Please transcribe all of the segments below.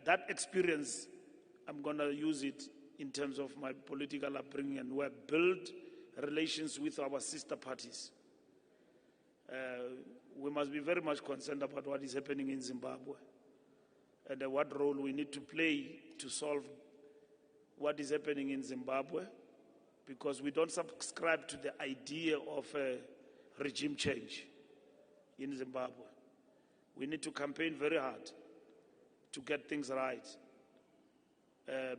that experience, I'm going to use it in terms of my political upbringing and work, build relations with our sister parties. We must be very much concerned about what is happening in Zimbabwe and what role we need to play to solve what is happening in Zimbabwe, because we don't subscribe to the idea of regime change in Zimbabwe. We need to campaign very hard to get things right,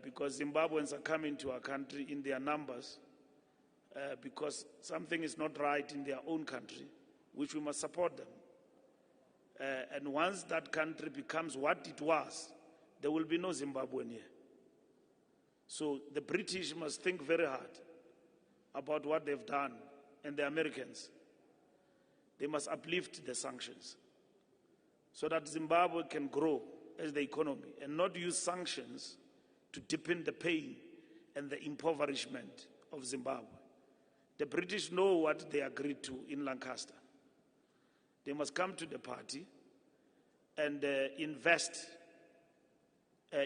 because Zimbabweans are coming to our country in their numbers because something is not right in their own country, which we must support them. And once that country becomes what it was, there will be no Zimbabwean here. So the British must think very hard about what they've done, and the Americans. They must uplift the sanctions so that Zimbabwe can grow as the economy, and not use sanctions to deepen the pain and the impoverishment of Zimbabwe. The British know what they agreed to in Lancaster. They must come to the party and invest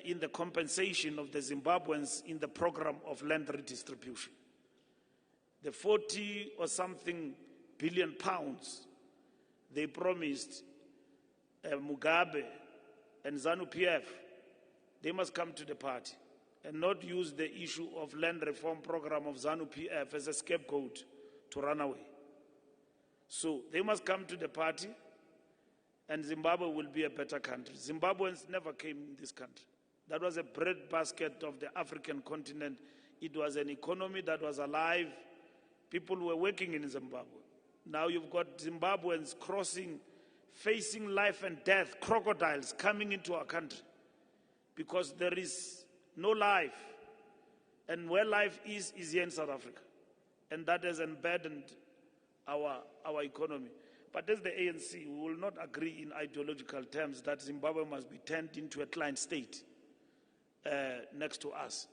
in the compensation of the Zimbabweans in the program of land redistribution. The 40 or something billion pounds they promised Mugabe and ZANU-PF, they must come to the party and not use the issue of land reform program of ZANU-PF as a scapegoat to run away. So they must come to the party, and Zimbabwe will be a better country. Zimbabweans never came in this country. That was a breadbasket of the African continent. It was an economy that was alive. People were working in Zimbabwe. Now you've got Zimbabweans crossing, facing life and death, crocodiles coming into our country because there is no life. And where life is here in South Africa. And that has embedded our economy. But as the ANC, we will not agree in ideological terms that Zimbabwe must be turned into a client state next to us.